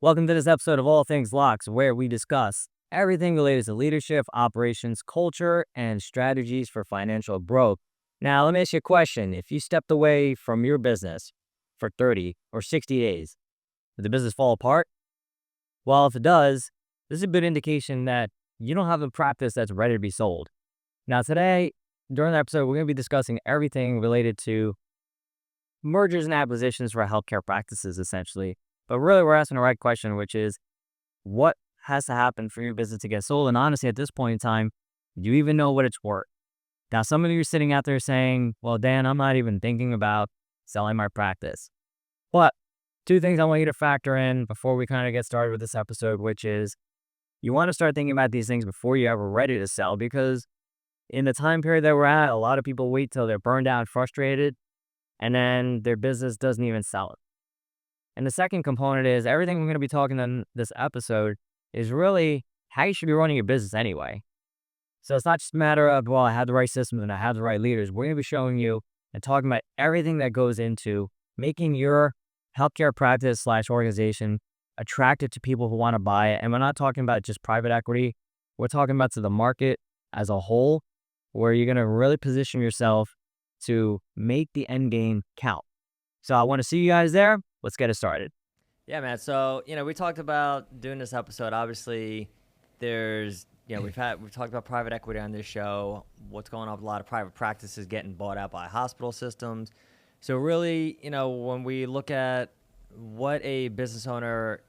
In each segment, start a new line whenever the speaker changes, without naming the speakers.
Welcome to this episode of All Things LOCS, where we discuss everything related to leadership, operations, culture, and strategies for financial growth. Now, let me ask you a question. If you stepped away from your business for 30 or 60 days, did the business fall apart? Well, if it does, this is a good indication that you don't have a practice that's ready to be sold. Now, today, during the episode, we're going to be discussing everything related to mergers and acquisitions for healthcare practices, essentially. But really, we're asking the right question, which is, what has to happen for your business to get sold? And honestly, at this point in time, do you even know what it's worth? Now, some of you are sitting out there saying, well, Dan, I'm not even thinking about selling my practice. But two things I want you to factor in before we kind of get started with this episode, which is you want to start thinking about these things before you're ever ready to sell, because in the time period that we're at, a lot of people wait till they're burned out, frustrated, and then their business doesn't even sell it. And the second component is everything we're going to be talking in this episode is really how you should be running your business anyway. So it's not just a matter of, well, I have the right systems and I have the right leaders. We're going to be showing you and talking about everything that goes into making your healthcare practice / organization attractive to people who want to buy it. And we're not talking about just private equity. We're talking about to the market as a whole, where you're going to really position yourself to make the end game count. So I want to see you guys there. Let's get it started.
Yeah, man. So, we talked about doing this episode. Obviously, there's, we've talked about private equity on this show, what's going on with a lot of private practices getting bought out by hospital systems. So really, when we look at what a business owner,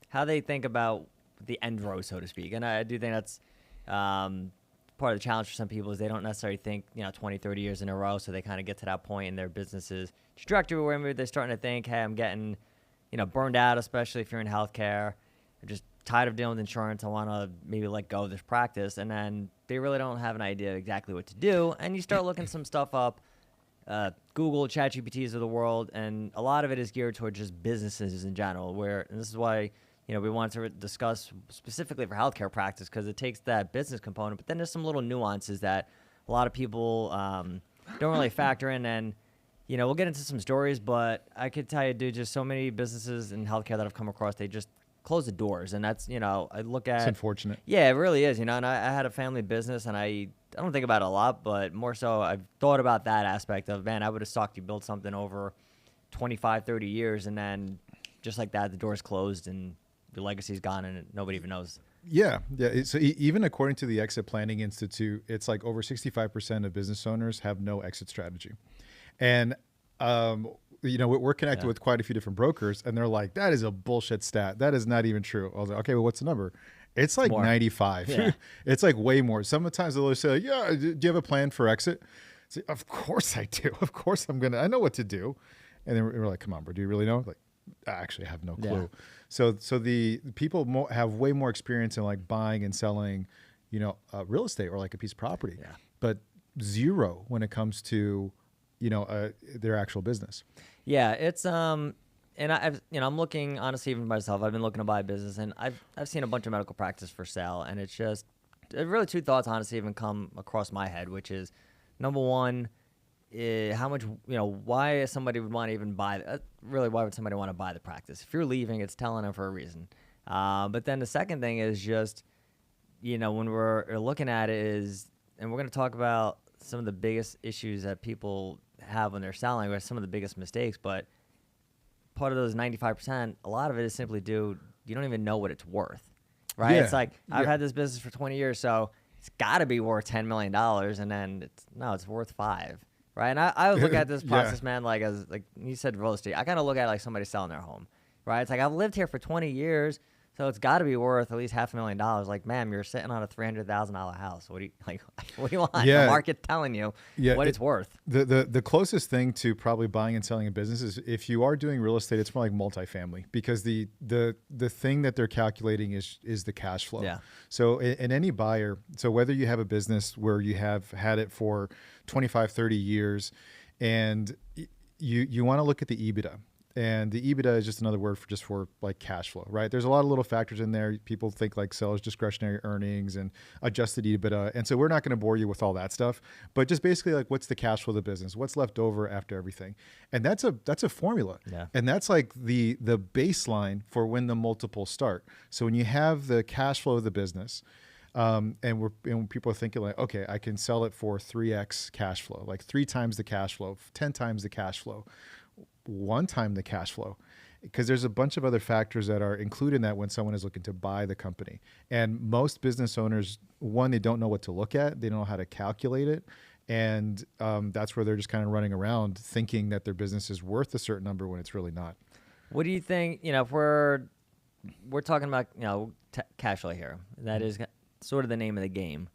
how they think about the end road, so to speak. And I do think that's part of the challenge for some people is they don't necessarily think, 20, 30 years in a row. So they kind of get to that point in their business's trajectory where maybe they're starting to think, hey, I'm getting, burned out, especially if you're in healthcare. I'm just tired of dealing with insurance. I want to maybe let go of this practice. And then they really don't have an idea exactly what to do. And you start looking some stuff up, Google, ChatGPTs of the world. And a lot of it is geared towards just businesses in general, and this is why, we want to discuss specifically for healthcare practice, because it takes that business component, but then there's some little nuances that a lot of people don't really factor in. And, we'll get into some stories, but I could tell you, dude, just so many businesses in healthcare that I've come across, they just close the doors. And that's, I look at...
It's unfortunate.
Yeah, it really is, and I had a family business, and I don't think about it a lot, but more so I've thought about that aspect of, man, I would have sucked you build something over 25, 30 years, and then just like that, the door's closed, and the legacy's gone, and nobody even knows.
Yeah. So even according to the Exit Planning Institute, it's like over 65% of business owners have no exit strategy. And, we're connected with quite a few different brokers, and they're like, that is a bullshit stat. That is not even true. I was like, okay, well, what's the number? It's like more. 95. Yeah. It's like way more. Sometimes they'll say, yeah, do you have a plan for exit? Say, of course I do. Of course I know what to do. And then we're like, come on, bro, do you really know? Like, I actually have no clue. Yeah. So the people have way more experience in like buying and selling, real estate or like a piece of property, but zero when it comes to, their actual business.
Yeah, it's and I'm looking, honestly, even myself, I've been looking to buy a business, and I've seen a bunch of medical practice for sale, and it's just really two thoughts honestly even come across my head, which is number one, how much, why somebody would want to even buy, really, why would somebody want to buy the practice? If you're leaving, it's telling them for a reason. But then the second thing is just, when we're looking at it is, and we're going to talk about some of the biggest issues that people have when they're selling, or some of the biggest mistakes, but part of those 95%, a lot of it is simply you don't even know what it's worth, right? Yeah. It's like, I've had this business for 20 years, so it's got to be worth $10 million, and then it's worth $5 million. Right, and I look at this process, man, like as like you said, real estate. I kind of look at it like somebody selling their home, right? It's like I've lived here for 20 years, so it's got to be worth at least $500,000. Like, ma'am, you're sitting on a $300,000 house. What do you want?
Yeah.
The market's telling you what it's worth.
The closest thing to probably buying and selling a business is if you are doing real estate, it's more like multifamily, because the thing that they're calculating is the cash flow. Yeah. So in any buyer, so whether you have a business where you have had it for 25, 30 years, and you want to look at the EBITDA. And the EBITDA is just another word for like cash flow, right? There's a lot of little factors in there. People think like sellers discretionary earnings and adjusted EBITDA. And so we're not going to bore you with all that stuff, but just basically like what's the cash flow of the business? What's left over after everything? And that's a formula.
Yeah.
And that's like the baseline for when the multiples start. So when you have the cash flow of the business, and when people are thinking like, okay, I can sell it for 3x cash flow, like 3 times the cash flow, 10 times the cash flow, 1 time the cash flow, because there's a bunch of other factors that are included in that when someone is looking to buy the company. And most business owners, one, they don't know what to look at. They don't know how to calculate it. And that's where they're just kind of running around thinking that their business is worth a certain number when it's really not.
What do you think, if we're talking about, cash flow here, that is sort of the name of the game.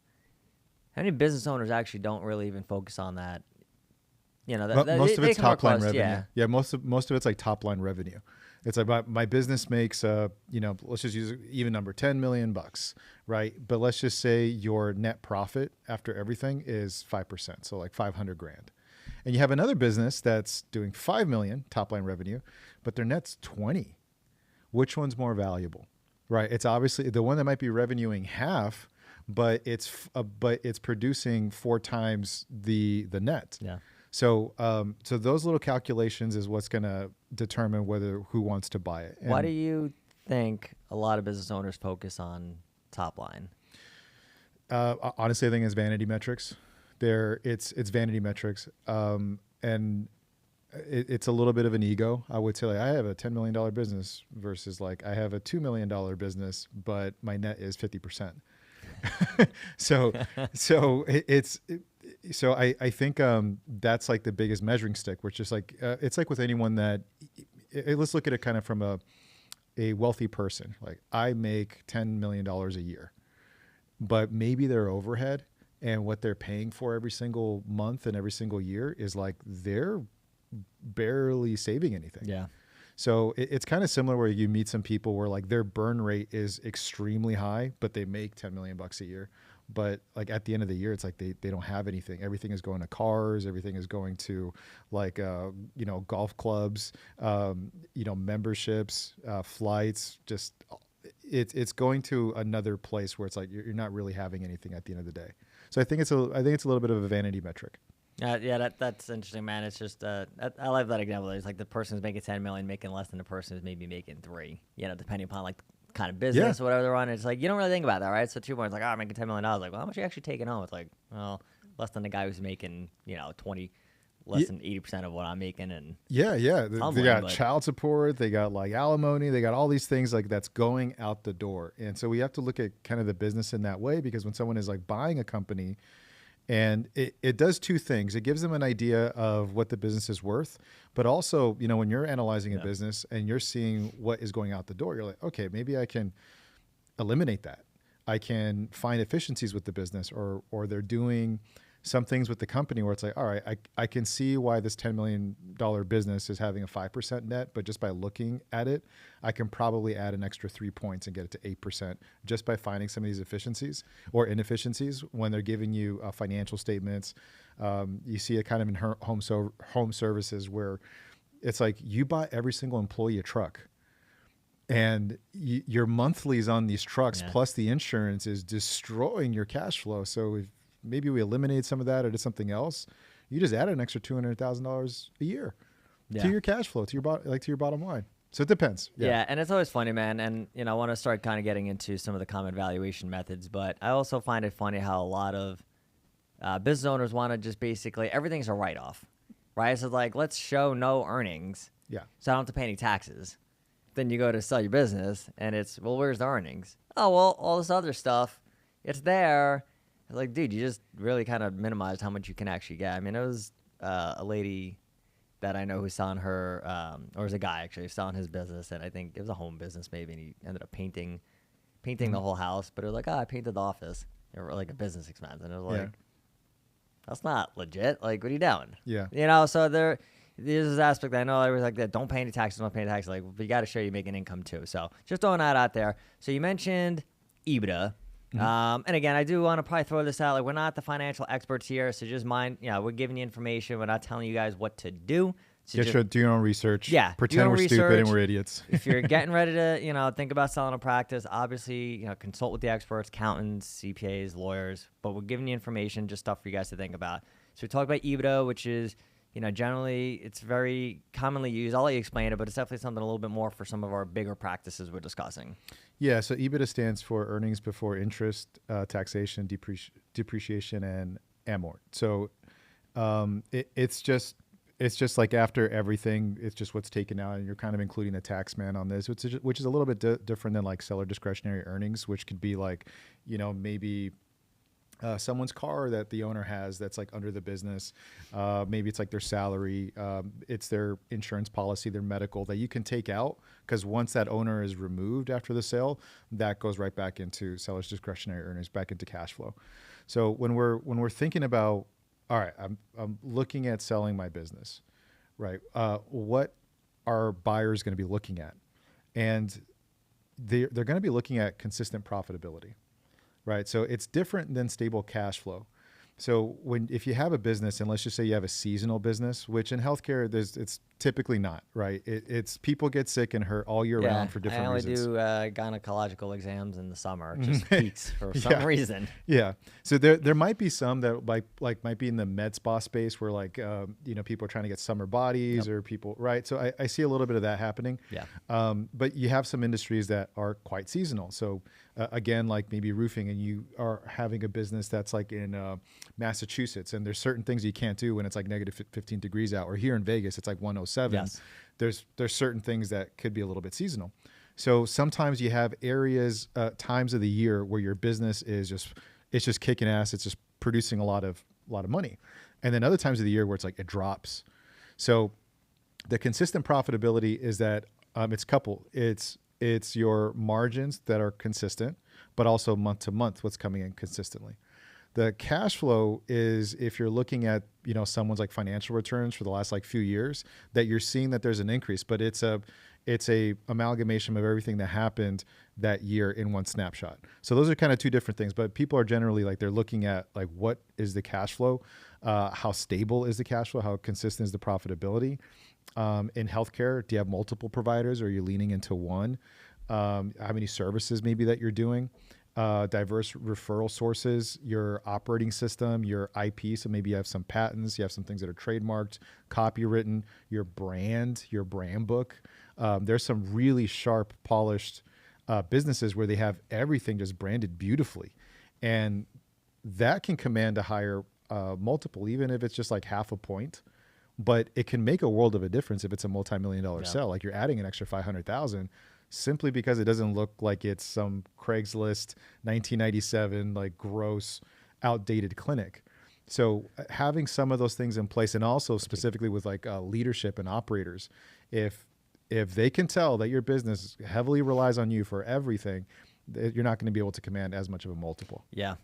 How many business owners actually don't really even focus on that?
Most of it's top line revenue.
Yeah.
Most of it's like top line revenue. It's like my business makes let's just use an even number, $10 million, right? But let's just say your net profit after everything is 5%, so like 500 grand. And you have another business that's doing 5 million top line revenue, but their net's 20. Which one's more valuable, right? It's obviously the one that might be revenuing half, but it's producing 4 times the net.
Yeah.
So those little calculations is what's going to determine who wants to buy it. And
why do you think a lot of business owners focus on top line?
Honestly, I think it's vanity metrics. It's vanity metrics, and it's a little bit of an ego. I would say like, I have a $10 million business versus like I have a $2 million business, but my net is 50%. So I think that's like the biggest measuring stick, which is like it's like with anyone that let's look at it kind of from a wealthy person. Like I make $10 million a year, but maybe their overhead and what they're paying for every single month and every single year is like they're barely saving anything.
Yeah.
So it's kind of similar where you meet some people where like their burn rate is extremely high, but they make 10 million bucks a year. But like at the end of the year, it's like they don't have anything. Everything is going to cars. Everything is going to like, golf clubs, memberships, flights, just it's going to another place where it's like, you're not really having anything at the end of the day. So I think it's a little bit of a vanity metric.
That's interesting, man. It's just I love that example. It's like the person who's making 10 million making less than the person who's maybe making 3. Depending upon like the kind of business or whatever they're on. It's like you don't really think about that, right? So 2 points like, I'm making $10 million. Like, well, how much are you actually taking home? It's like, well, less than the guy who's making 20, less than 80% of what I'm making. And
they got child support, they got like alimony, they got all these things like that's going out the door. And so we have to look at kind of the business in that way, because when someone is like buying a company. And it does 2 things. It gives them an idea of what the business is worth, but also, when you're analyzing a business and you're seeing what is going out the door, you're like, okay, maybe I can eliminate that. I can find efficiencies with the business, or they're doing some things with the company where it's like, all right, I can see why this $10 million business is having a 5% net, but just by looking at it, I can probably add an extra 3 points and get it to 8% just by finding some of these efficiencies or inefficiencies when they're giving you financial statements. You see it kind of in home services where it's like you buy every single employee a truck. And your monthlies on these trucks plus the insurance is destroying your cash flow. So if maybe we eliminate some of that or did something else, you just add an extra $200,000 a year to your cash flow, to your bottom line. So it depends.
Yeah, and it's always funny, man. And I want to start kind of getting into some of the common valuation methods, but I also find it funny how a lot of business owners want to just basically everything's a write-off, right? So like, let's show no earnings, so I don't have to pay any taxes. Then you go to sell your business, and it's, well, where's the earnings? Oh, well, all this other stuff, it's there. Like, dude, you just really kind of minimized how much you can actually get. I mean, it was a lady that I know who's selling her, or it was a guy actually selling his business, and I think it was a home business maybe, and he ended up painting the whole house. But it was like, I painted the office, or like a business expense, and it was like, that's not legit. Like, what are you doing?
Yeah.
So there's this aspect that I know everyone's like that. Don't pay any taxes. Don't pay any taxes. Like, but you got to show you make an income too. So just throwing that out there. So you mentioned EBITDA. And again, I do want to probably throw this out. Like, we're not the financial experts here, so just mind, we're giving you information. We're not telling you guys what to do. So
Do your own research.
Yeah, do your
Pretend
own
we're stupid and
research.
we're idiots.
If you're getting ready to, think about selling a practice, obviously, consult with the experts, accountants, CPAs, lawyers. But we're giving you information, just stuff for you guys to think about. So we talk about EBITDA, which is, generally it's very commonly used. I'll let you explain it, but it's definitely something a little bit more for some of our bigger practices we're discussing.
Yeah, so EBITDA stands for earnings before interest, taxation, depreciation, and amort. So it's just like after everything, it's just what's taken out, and you're kind of including the tax man on this, which is a little bit different than like seller discretionary earnings, which could be like, maybe someone's car that the owner has that's like under the business. Maybe it's like their salary. It's their insurance policy, their medical that you can take out, because once that owner is removed after the sale, that goes right back into seller's discretionary earnings, back into cash flow. So when we're thinking about, all right, I'm looking at selling my business, right? What are buyers going to be looking at? And they're going to be looking at consistent profitability. Right. So it's different than stable cash flow. So if you have a business, and let's just say you have a seasonal business, which in healthcare, it's typically not, right? It's people get sick and hurt all year round for different reasons.
I only do gynecological exams in the summer. It just peaks for some reason.
Yeah. So there might be some that like might be in the med spa space where like, people are trying to get summer bodies or people, right? So I see a little bit of that happening.
Yeah.
But you have some industries that are quite seasonal. So again, like maybe roofing, and you are having a business that's like in Massachusetts, and there's certain things you can't do when it's like negative 15 degrees out, or here in Vegas, it's like 107.
Yes.
There's certain things that could be a little bit seasonal. So sometimes you have areas, times of the year where your business is just kicking ass. It's just producing a lot of money. And then other times of the year where it's like, it drops. So the consistent profitability is that it's your margins that are consistent, but also month to month, what's coming in consistently. The cash flow is if you're looking at, someone's like financial returns for the last like few years, that you're seeing that there's an increase, but it's a amalgamation of everything that happened that year in one snapshot. So those are kind of two different things, but people are generally like, they're looking at like, what is the cash flow? How stable is the cash flow? How consistent is the profitability? In healthcare, do you have multiple providers, or are you leaning into one? How many services maybe that you're doing? Diverse referral sources, your operating system, your IP. So maybe you have some patents, you have some things that are trademarked, copywritten, your brand book. There's some really sharp, polished businesses where they have everything just branded beautifully. And that can command a higher multiple, even if it's just like half a point. But it can make a world of a difference if it's a multi-million-dollar sale. Like you're adding an extra 500,000 simply because it doesn't look like it's some Craigslist 1997 like gross outdated clinic. So having some of those things in place, and also specifically with like leadership and operators, if they can tell that your business heavily relies on you for everything, you're not going to be able to command as much of a multiple.
Yeah.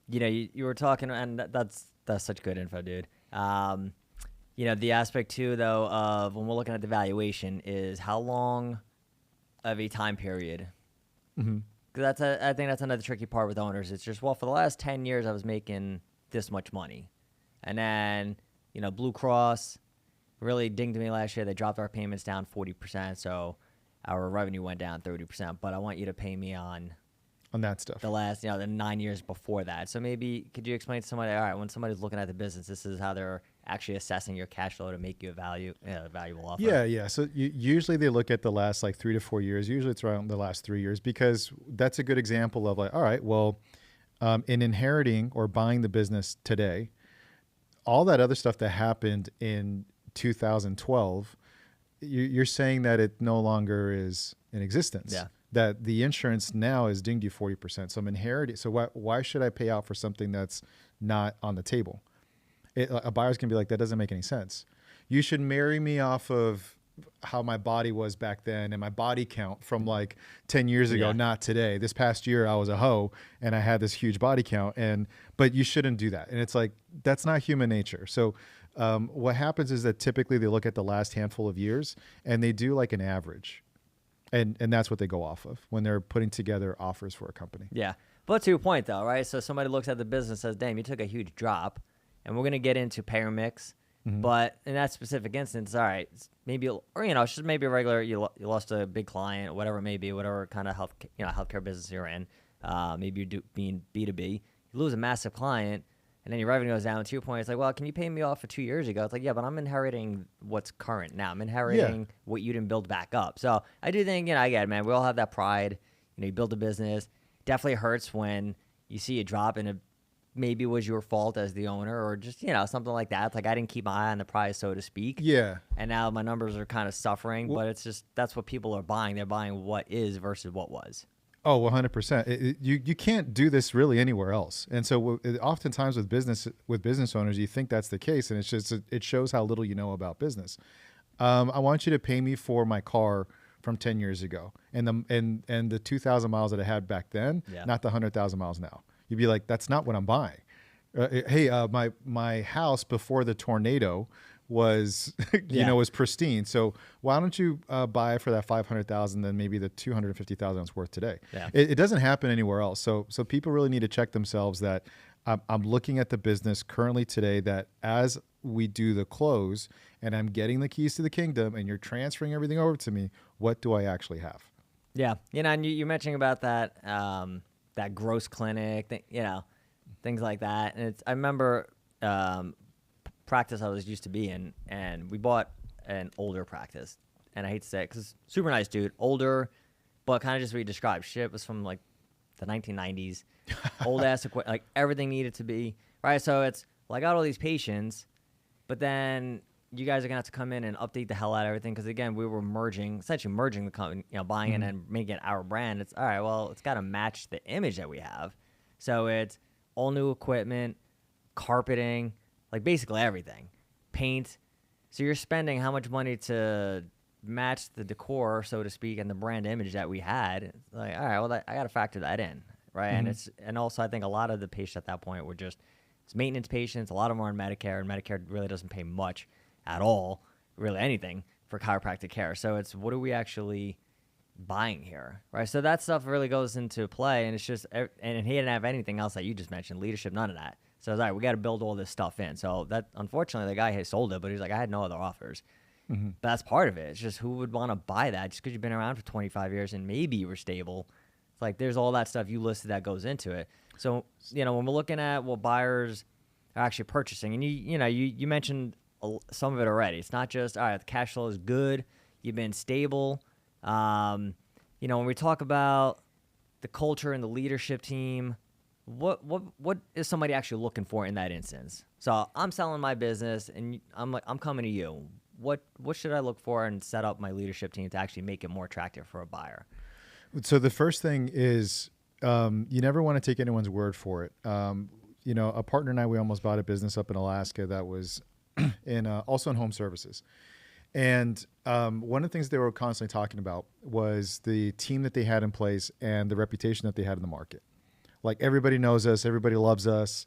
You were talking, and that's such good info, dude. The aspect too, though, of when we're looking at the valuation is how long of a time period.
Mm-hmm.
Because I think that's another tricky part with owners. It's just, well, for the last 10 years, I was making this much money. And then, Blue Cross really dinged me last year. They dropped our payments down 40%. So our revenue went down 30%. But I want you to pay me on
that stuff.
The last, the 9 years before that. So maybe could you explain to somebody, all right, when somebody's looking at the business, this is how they're actually assessing your cash flow to make you a valuable offer?
Yeah. So usually they look at the last like 3 to 4 years. Usually it's around the last 3 years, because that's a good example of like, all right, well, in inheriting or buying the business today, all that other stuff that happened in 2012, you're saying that it no longer is in existence.
Yeah.
That the insurance now is dinged you 40%. So I'm inheriting. So why should I pay out for something that's not on the table? A buyer's gonna be like, that doesn't make any sense. You should marry me off of how my body was back then and my body count from like 10 years ago, not today. This past year I was a hoe and I had this huge body count, but you shouldn't do that. And it's like, that's not human nature. So what happens is that typically they look at the last handful of years and they do like an average. And that's what they go off of when they're putting together offers for a company.
Yeah. But to your point, though, right? So somebody looks at the business and says, damn, you took a huge drop. And we're going to get into payer mix But in that specific instance, all right, maybe, or it's just maybe a regular, you lost a big client, whatever it may be, whatever kind of healthcare business you're in. Maybe you're being B2B. You lose a massive client, and then your revenue goes down. To your point, it's like, well, can you pay me off for 2 years ago? It's like, yeah, but I'm inheriting what's current now. I'm inheriting what you didn't build back up. So I do think, I get it, man. We all have that pride. You build a business. Definitely hurts when you see a drop and it maybe was your fault as the owner, or just, something like that. It's like I didn't keep my eye on the prize, so to speak.
Yeah.
And now my numbers are kind of suffering, but it's just, that's what people are buying. They're buying what is versus what was.
Oh, 100%. You can't do this really anywhere else. And so oftentimes with business owners, you think that's the case, and it shows how little you know about business. I want you to pay me for my car from 10 years ago and the 2,000 miles that I had back then, not the 100,000 miles now. You'd be like, that's not what I'm buying. Hey, my house before the tornado was, was pristine. So why don't you buy it for that 500,000, then maybe the 250,000 it's worth today?
Yeah.
It doesn't happen anywhere else. So people really need to check themselves that I'm looking at the business currently today, that as we do the close and I'm getting the keys to the kingdom and you're transferring everything over to me, what do I actually have?
Yeah. And you mentioning about that, that gross clinic, things like that. And I remember practice I was used to be in, and we bought an older practice. And I hate to say it because super nice dude, older, but kind of just what you described. Shit was from like the 1990s, old ass equipment, like everything needed to be, right? So it's, I got all these patients, but then you guys are going to have to come in and update the hell out of everything. Because again, we were essentially merging the company, buying it and making it our brand. It's all right. Well, it's got to match the image that we have. So it's all new equipment, carpeting, like basically everything, paint. So you're spending how much money to match the decor, so to speak, and the brand image that we had. It's like, all right, well, I got to factor that in, right? And also I think a lot of the patients at that point were just, it's maintenance patients. A lot of them are on Medicare, and Medicare really doesn't pay much at all, really anything for chiropractic care. So it's, what are we actually buying here, right? So that stuff really goes into play, and it's just, and he didn't have anything else that you just mentioned, leadership, none of that. So it's all right, we got to build all this stuff in. So that, unfortunately, the guy had sold it, but he's like, I had no other offers. But that's part of it. It's just, who would want to buy that just because you've been around for 25 years and maybe you were stable? It's like, there's all that stuff you listed that goes into it. So, when we're looking at what buyers are actually purchasing, and you mentioned some of it already. It's not just, all right, the cash flow is good, you've been stable. When we talk about the culture and the leadership team, what is somebody actually looking for in that instance? So I'm selling my business, and I'm coming to you. What should I look for and set up my leadership team to actually make it more attractive for a buyer?
So the first thing is, you never want to take anyone's word for it. A partner and I, we almost bought a business up in Alaska that was also in home services. And one of the things they were constantly talking about was the team that they had in place and the reputation that they had in the market. Like, everybody knows us, everybody loves us.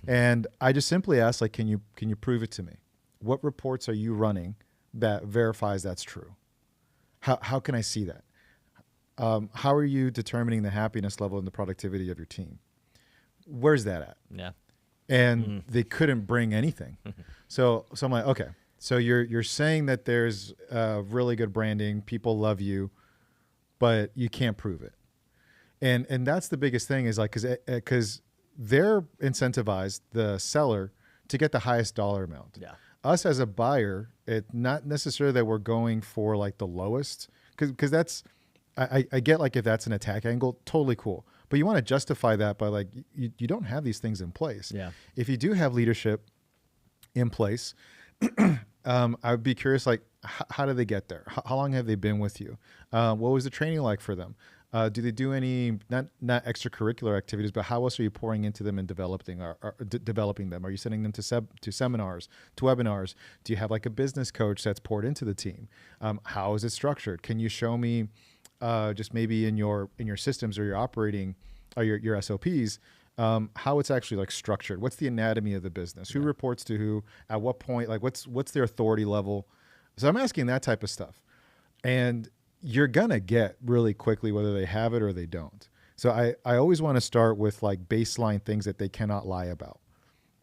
And I just simply asked, like, can you prove it to me? What reports are you running that verifies that's true? How can I see that? How are you determining the happiness level and the productivity of your team? Where's that at?
Yeah.
And they couldn't bring anything. So I'm like, okay, so you're saying that there's really good branding, people love you, but you can't prove it. And that's the biggest thing, is like, because they're incentivized, the seller, to get the highest dollar amount.
Yeah.
Us as a buyer, it's not necessarily that we're going for like the lowest, because that's, I get, like, if that's an attack angle, totally cool. But you want to justify that by, like, you don't have these things in place.
Yeah.
If you do have leadership in place, I would be curious, like, how did they get there? How long have they been with you? What was the training like for them? Do they do any, not extracurricular activities, but how else are you pouring into them and developing them? Are you sending them to seminars, to webinars? Do you have like a business coach that's poured into the team? How is it structured? Can you show me just maybe in your systems or your operating or your SOPs, how it's actually like structured? What's the anatomy of the business? Who reports to who? At what point? Like, what's their authority level? So I'm asking that type of stuff, and you're gonna get really quickly whether they have it or they don't. So I always want to start with like baseline things that they cannot lie about.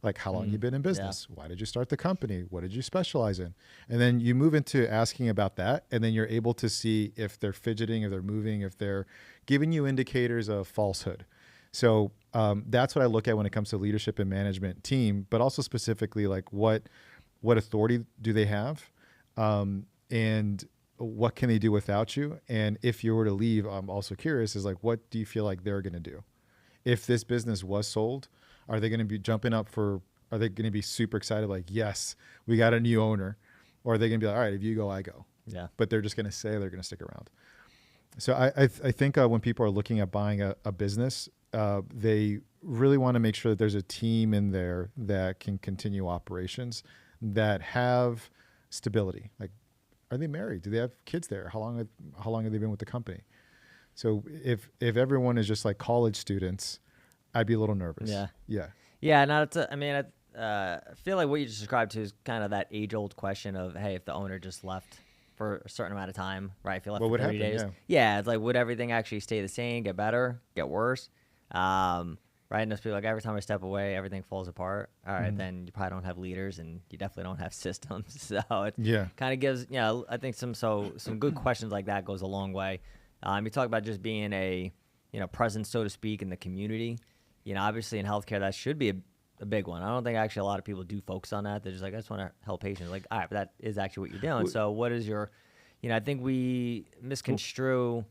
Like, how long you been in business? Why did you start the company? What did you specialize in? And then you move into asking about that. And then you're able to see if they're fidgeting, if they're moving, if they're giving you indicators of falsehood. So that's what I look at when it comes to leadership and management team, but also specifically like what authority do they have? And what can they do without you? And if you were to leave, I'm also curious is like, what do you feel like they're going to do? If this business was sold, are they going to be jumping up are they going to be super excited? Like, yes, we got a new owner. Or are they going to be like, all right, if you go, I go.
Yeah.
But they're just going to say they're going to stick around. So I think when people are looking at buying a business, they really want to make sure that there's a team in there that can continue operations, that have stability. Like, are they married? Do they have kids there? How long have they been with the company? So if everyone is just like college students, I'd be a little nervous.
Yeah. Not to, I mean, I feel like what you just described to is kind of that age-old question of, hey, if the owner just left for a certain amount of time, right? If you left for 30 days, it's like, would everything actually stay the same, get better, get worse? Right? And just be like, every time I step away, everything falls apart. All right, then you probably don't have leaders, and you definitely don't have systems. So it kind of gives, I think some good questions like that goes a long way. You talk about just being a, presence, so to speak, in the community. Obviously in healthcare, that should be a big one. I don't think actually a lot of people do focus on that. They're just like, I just want to help patients. Like, all right, but that is actually what you're doing. So what is your, I think we misconstrue,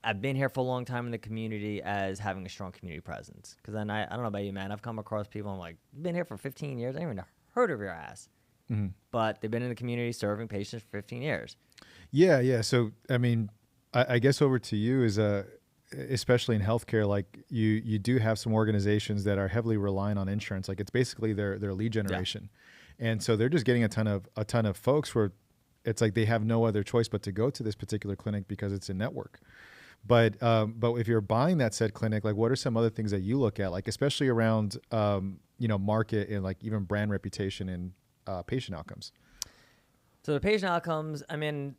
I've been here for a long time in the community as having a strong community presence. Because then I don't know about you, man. I've come across people, I'm like, been here for 15 years. I haven't even heard of your ass. But they've been in the community serving patients for 15 years.
Yeah. So, I mean, I guess over to you is especially in healthcare, like you do have some organizations that are heavily relying on insurance. Like it's basically their lead generation. And so they're just getting a ton of folks where it's like they have no other choice but to go to this particular clinic because it's a network. But if you're buying that said clinic, like what are some other things that you look at, like especially around market and like even brand reputation and patient outcomes?
So the patient outcomes, I mean,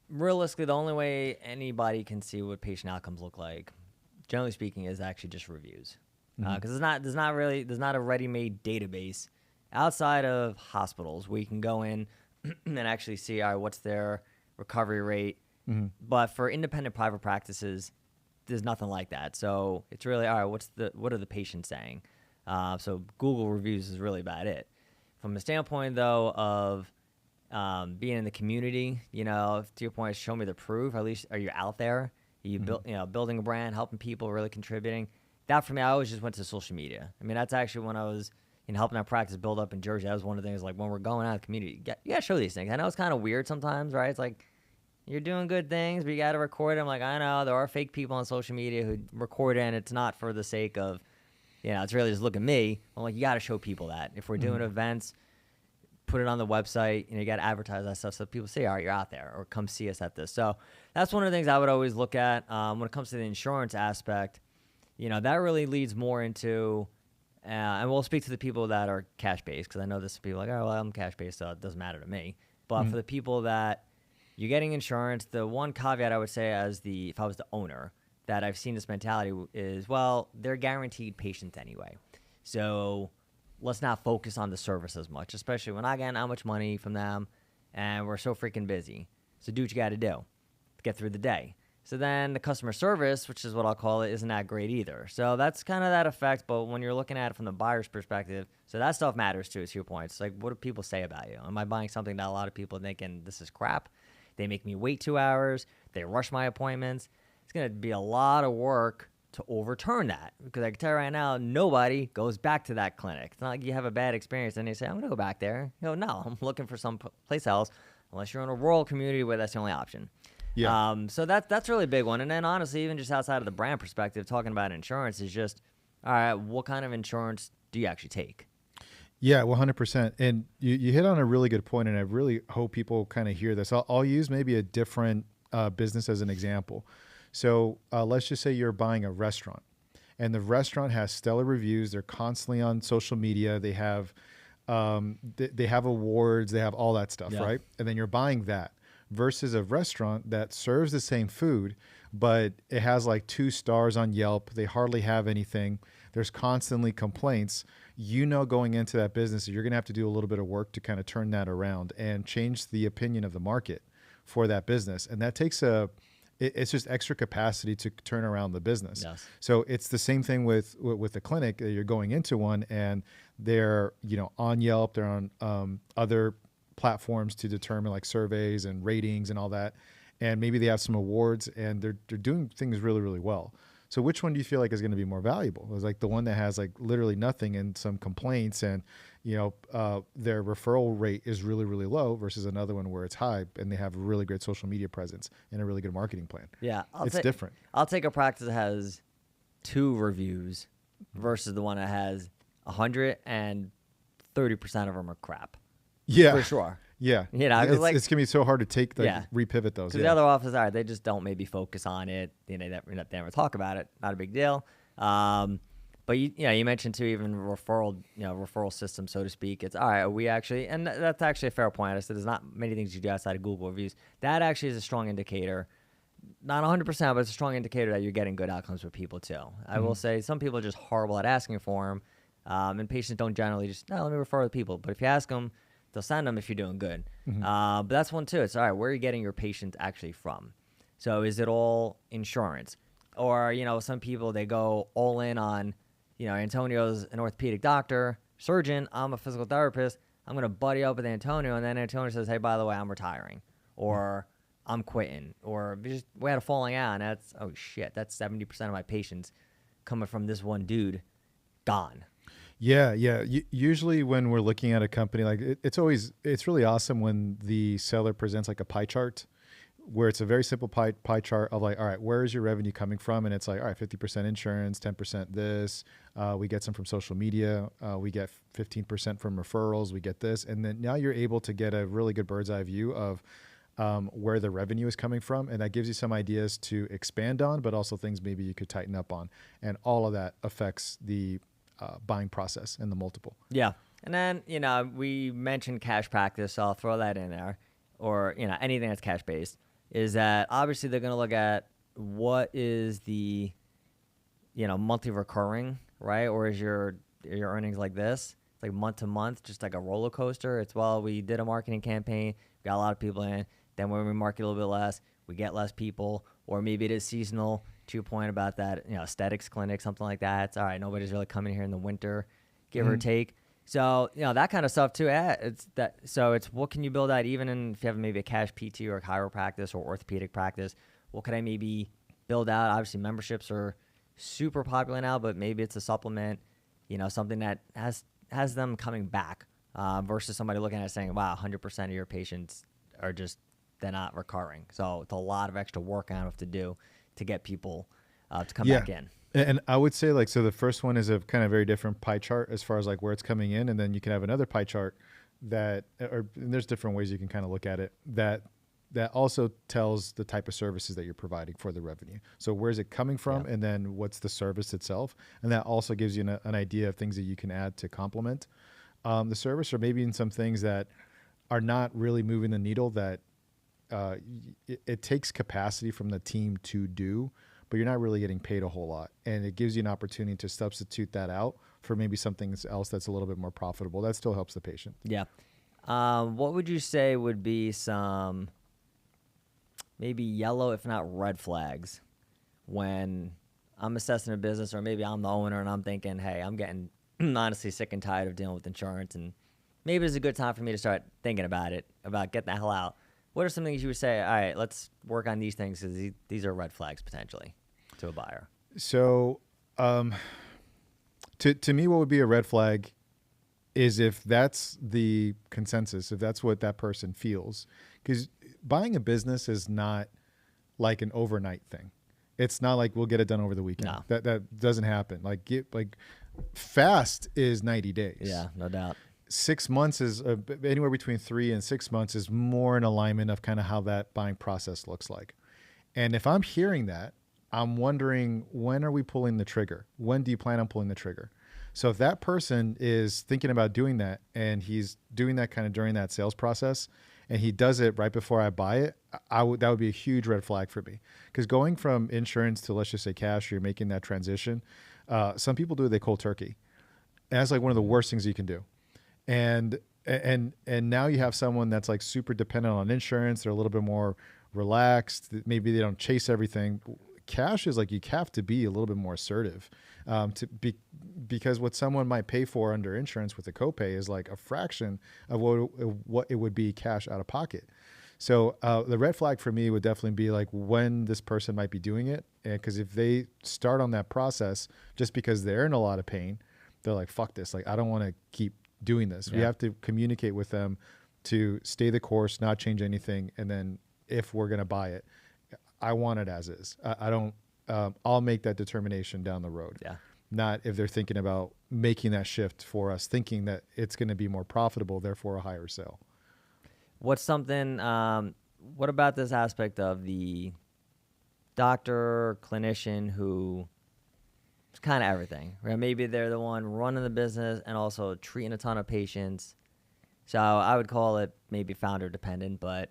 realistically, the only way anybody can see what patient outcomes look like, generally speaking, is actually just reviews. Because there's not a ready-made database outside of hospitals where you can go in and actually see, all right, what's their recovery rate. But for independent private practices, there's nothing like that. So it's really, all right, what are the patients saying? So Google reviews is really about it. From a standpoint, though, of being in the community, to your point, show me the proof. At least, are you out there? Are you building a brand, helping people, really contributing? That for me, I always just went to social media. I mean, that's actually when I was helping our practice build up in Jersey. That was one of the things. Like when we're going out of the community, you got to show these things. I know it's kind of weird sometimes, right? It's like you're doing good things, but you got to record them. Like I know there are fake people on social media who record it, and it's not for the sake of, it's really just look at me. I'm like, you got to show people that if we're doing events. Put it on the website, you got to advertise that stuff so people say, all right, you're out there, or come see us at this. So that's one of the things I would always look at when it comes to the insurance aspect. That really leads more into, and we'll speak to the people that are cash-based, because I know this people like, oh, well, I'm cash-based, so it doesn't matter to me. But for the people that you're getting insurance, the one caveat I would say if I was the owner, that I've seen this mentality is, well, they're guaranteed patients anyway. So let's not focus on the service as much, especially when I get how much money from them and we're so freaking busy. So do what you got to do to get through the day. So then the customer service, which is what I'll call it, isn't that great either. So that's kind of that effect. But when you're looking at it from the buyer's perspective, so that stuff matters too, to your point. It's like, what do people say about you? Am I buying something that a lot of people are thinking, this is crap? They make me wait 2 hours. They rush my appointments. It's going to be a lot of work to overturn that, because I can tell you right now, nobody goes back to that clinic. It's not like you have a bad experience and you say, I'm going to go back there. No, I'm looking for some place else, unless you're in a rural community where that's the only option. Yeah. So that's really a big one. And then honestly, even just outside of the brand perspective, talking about insurance is just, all right, what kind of insurance do you actually take?
Yeah, 100%. And you hit on a really good point, and I really hope people kind of hear this. I'll use maybe a different business as an example. So let's just say you're buying a restaurant, and the restaurant has stellar reviews. They're constantly on social media. They have awards. They have all that stuff, right? And then you're buying that versus a restaurant that serves the same food, but it has like 2 stars on Yelp. They hardly have anything. There's constantly complaints. Going into that business, you're going to have to do a little bit of work to kind of turn that around and change the opinion of the market for that business. And that takes it's just extra capacity to turn around the business.
Yes.
So it's the same thing with the clinic. You're going into one and they're, on Yelp, they're on other platforms to determine like surveys and ratings and all that. And maybe they have some awards and they're doing things really, really well. So which one do you feel like is going to be more valuable? It's like the one that has like literally nothing and some complaints and, their referral rate is really, really low versus another one where it's high and they have a really great social media presence and a really good markethem plan.
Yeah.
It's different.
I'll take a practice that has 2 reviews versus the one that has 100 and 30% of them are crap.
Yeah.
For sure.
Yeah.
It's
going to be so hard to repivot those.
Because the other offices they just don't maybe focus on it. They never talk about it. Not a big deal. But you mentioned too, even referral system, so to speak. It's all right. Are we actually, and that's actually a fair point. I said there's not many things you do outside of Google reviews. That actually is a strong indicator. Not 100%, but it's a strong indicator that you're getting good outcomes with people too. I will say some people are just horrible at asking for them, and patients don't generally just let me refer to people. But if you ask them, they'll send them if you're doing good. But that's one too. It's all right. Where are you getting your patients actually from? So is it all insurance, or some people they go all in on. Antonio's an orthopedic doctor, surgeon. I'm a physical therapist. I'm going to buddy up with Antonio. And then Antonio says, hey, by the way, I'm retiring or I'm quitting or we had a falling out. And that's, oh shit, that's 70% of my patients coming from this one dude gone.
Yeah. Usually when we're looking at a company, like it's really awesome when the seller presents like a pie chart where it's a very simple pie chart of like, all right, where is your revenue coming from? And it's like, all right, 50% insurance, 10% this, we get some from social media, we get 15% from referrals, we get this. And then now you're able to get a really good bird's eye view of where the revenue is coming from. And that gives you some ideas to expand on, but also things maybe you could tighten up on. And all of that affects the buying process and the multiple.
Yeah. And then, we mentioned cash practice, so I'll throw that in there, or, anything that's cash based. Is that obviously they're going to look at what is the, monthly recurring, right? Or is your earnings like this? It's like month to month, just like a roller coaster. It's, we did a marketing campaign, we got a lot of people in. Then when we market a little bit less, we get less people. Or maybe it is seasonal, to your point about that, aesthetics clinic, something like that. It's all right, nobody's really coming here in the winter, give or take. So, that kind of stuff too. So it's what can you build out even if you have maybe a cash PT or a chiropractic or orthopedic practice, what could I maybe build out? Obviously memberships are super popular now, but maybe it's a supplement, something that has them coming back versus somebody looking at it saying, wow, 100% of your patients are they're not recurring. So it's a lot of extra work I have to do to get people to come back in.
And I would say so the first one is a kind of very different pie chart as far as like where it's coming in. And then you can have another pie chart and there's different ways you can kind of look at it that also tells the type of services that you're providing for the revenue. So where's it coming from? And then what's the service itself? And that also gives you an idea of things that you can add to complement the service, or maybe in some things that are not really moving the needle that it takes capacity from the team to do, but you're not really getting paid a whole lot. And it gives you an opportunity to substitute that out for maybe something else that's a little bit more profitable. That still helps the patient.
Yeah. What would you say would be some maybe yellow, if not red flags, when I'm assessing a business, or maybe I'm the owner and I'm thinking, hey, I'm getting honestly sick and tired of dealing with insurance, and maybe it's a good time for me to start thinking about getting the hell out. What are some things you would say, all right, let's work on these things because these are red flags potentially to a buyer?
So to me, what would be a red flag is if that's the consensus, if that's what that person feels. Because buying a business is not like an overnight thing. It's not like we'll get it done over the weekend.
No.
That doesn't happen. Fast is 90 days.
Yeah, no doubt.
6 months is anywhere between 3 and 6 months is more in alignment of kind of how that buying process looks like. And if I'm hearing that, I'm wondering, when are we pulling the trigger? When do you plan on pulling the trigger? So if that person is thinking about doing that and he's doing that kind of during that sales process, and he does it right before I buy it, that would be a huge red flag for me. Because going from insurance to, let's just say, cash, you're making that transition. Some people do it, they cold turkey. And that's like one of the worst things you can do. And now you have someone that's like super dependent on insurance. They're a little bit more relaxed. Maybe they don't chase everything. Cash is like, you have to be a little bit more assertive, because what someone might pay for under insurance with a copay is like a fraction of what it would be cash out of pocket. So the red flag for me would definitely be like when this person might be doing it. Because if they start on that process just because they're in a lot of pain, they're like, fuck this. Like, I don't want to keep doing this. We have to communicate with them to stay the course, not change anything. And then if we're going to buy it, I want it as is. I don't, I'll make that determination down the road. Yeah. Not if they're thinking about making that shift for us, thinking that it's going to be more profitable, therefore a higher sale.
What's something, what about this aspect of the doctor, clinician who is kind of everything, right? Maybe they're the one running the business and also treating a ton of patients. So I would call it maybe founder dependent, but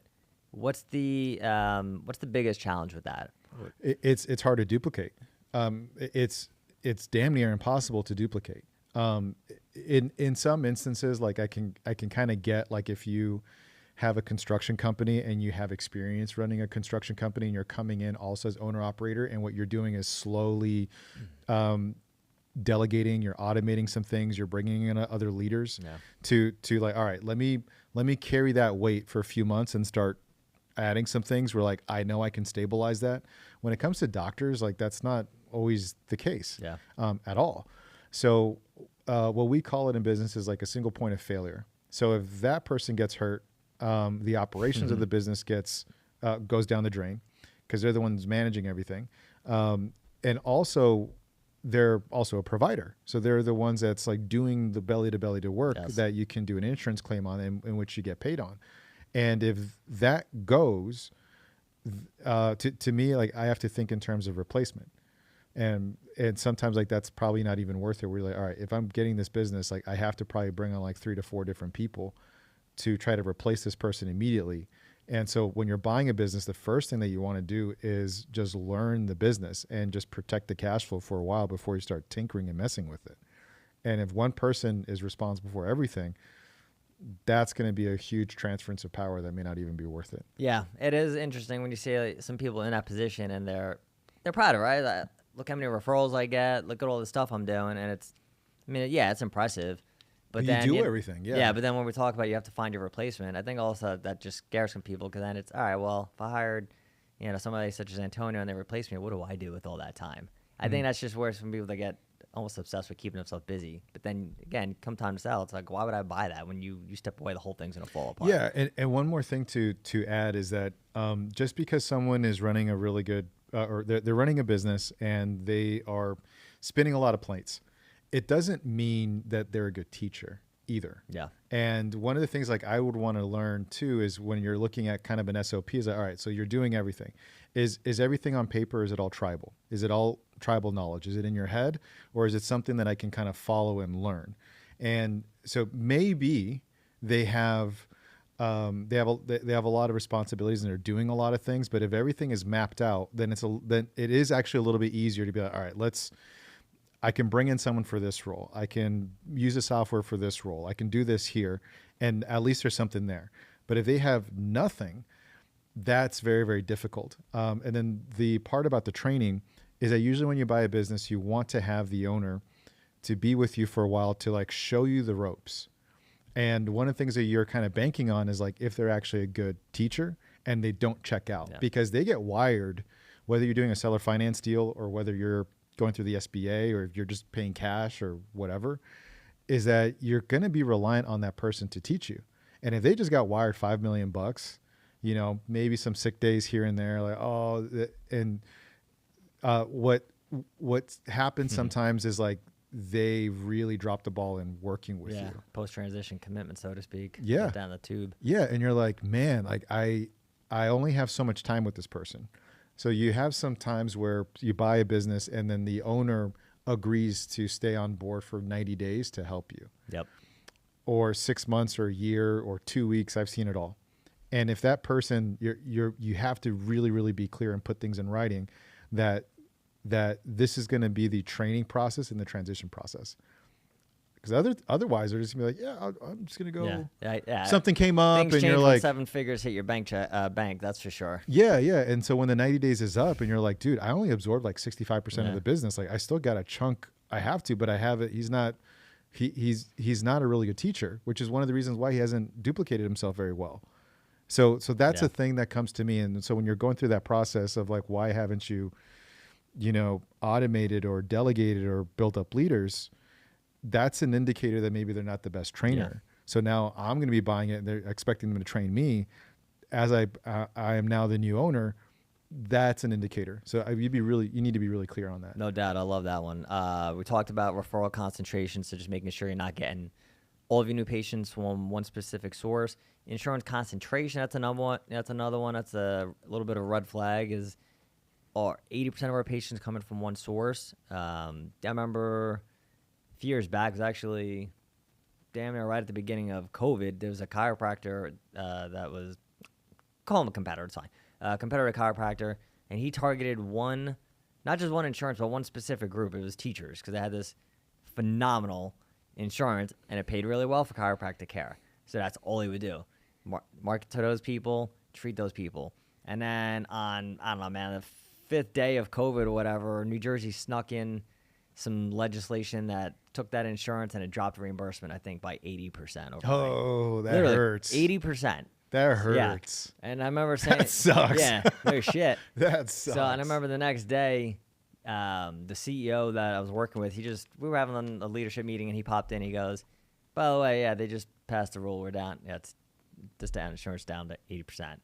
what's the biggest challenge with that?
It's hard to duplicate. It's damn near impossible to duplicate. In some instances, like I can kind of get, like, if you have a construction company and you have experience running a construction company and you're coming in also as owner operator, and what you're doing is slowly delegating, you're automating some things, you're bringing in other leaders to like, all right, let me carry that weight for a few months and start adding some things where, like, I know I can stabilize that. When it comes to doctors, like, that's not always the case at all. So what we call it in business is like a single point of failure. So if that person gets hurt, the operations of the business goes down the drain because they're the ones managing everything. And also they're also a provider. So they're the ones that's like doing the belly to belly to work that you can do an insurance claim on, in which you get paid on. And if that goes, to me, like, I have to think in terms of replacement. And sometimes, like, that's probably not even worth it. We're like, all right, if I'm getting this business, like, I have to probably bring on like 3 to 4 different people to try to replace this person immediately. And so when you're buying a business, the first thing that you want to do is just learn the business and just protect the cash flow for a while before you start tinkering and messing with it. And if one person is responsible for everything, that's going to be a huge transference of power that may not even be worth it.
Yeah, it is interesting when you see, like, some people in that position and they're proud of it, right? Look how many referrals I get. Look at all the stuff I'm doing, and it's impressive. But then
you do everything,
yeah. But then when we talk about you have to find your replacement, I think also that just scares some people, because then it's, all right, well, if I hired, somebody such as Antonio and they replace me, what do I do with all that time? I think that's just where some people, they get almost obsessed with keeping themselves busy. But then again, come time to sell, it's like, why would I buy that when you step away, the whole thing's gonna fall apart?
Yeah, and one more thing to add is that just because someone is running a really good or they're running a business and they are spinning a lot of plates, it doesn't mean that they're a good teacher either. Yeah. And one of the things, like, I would want to learn too is when you're looking at kind of an SOP, is that, all right, so you're doing everything. Is everything on paper? Is it all tribal? Is it all tribal knowledge? Is it in your head, or is it something that I can kind of follow and learn? And so maybe they have a lot of responsibilities and they're doing a lot of things, but if everything is mapped out, then it is actually a little bit easier to be like, all right, I can bring in someone for this role. I can use the software for this role. I can do this here, and at least there's something there. But if they have nothing, that's very, very difficult. And then the part about the training is that usually when you buy a business, you want to have the owner to be with you for a while to, like, show you the ropes. And one of the things that you're kind of banking on is, like, if they're actually a good teacher and they don't check out, because they get wired, whether you're doing a seller finance deal or whether you're going through the SBA or if you're just paying cash or whatever, is that you're going to be reliant on that person to teach you. And if they just got wired $5 million, maybe some sick days here and there, like, what happens sometimes is, like, they really drop the ball in working with you.
Post-transition commitment, so to speak.
Yeah.
Down the tube.
Yeah. And you're like, man, like, I only have so much time with this person. So you have some times where you buy a business and then the owner agrees to stay on board for 90 days to help you. Yep. Or 6 months or a year or 2 weeks. I've seen it all. And if that person, you have to really, really be clear and put things in writing that this is going to be the training process and the transition process. Because otherwise they're just gonna be like, I'm just gonna go.
Yeah.
Something came up,
Things
and
change
you're
when
like,
7 figures hit your bank. That's for sure.
yeah. And so when the 90 days is up, and you're like, dude, I only absorbed like 65% of the business. Like I still got a chunk I have to, but I have it. He's not a really good teacher, which is one of the reasons why he hasn't duplicated himself very well. So that's a thing that comes to me. And so when you're going through that process of like, why haven't you automated or delegated or built up leaders? That's an indicator that maybe they're not the best trainer. So now I'm going to be buying it and they're expecting them to train me as I am now the new owner. That's an indicator. So you need to be really clear on that.
No doubt. I love that one. We talked about referral concentration. So just making sure you're not getting all of your new patients from one specific source. Insurance concentration. That's another one. That's a little bit of a red flag is 80% of our patients coming from one source. I remember few years back, it was actually damn near right at the beginning of COVID. There was a chiropractor that was, call him a competitor, it's fine, competitor chiropractor, and he targeted not just one insurance, but one specific group. It was teachers, because they had this phenomenal insurance, and it paid really well for chiropractic care. So that's all he would do. Market to those people, treat those people. And then on, I don't know, man, the 5th day of COVID or whatever, New Jersey snuck in some legislation that took that insurance and it dropped reimbursement, I think, by 80%.
Oh, that
Literally,
hurts.
80%.
That hurts.
Yeah. And I remember saying,
that sucks.
Yeah, no shit.
That sucks.
So, and I remember the next day, the CEO that I was working with, we were having a leadership meeting, and he popped in. He goes, by the way, they just passed the rule. We're down. It's just down insurance down to 80%.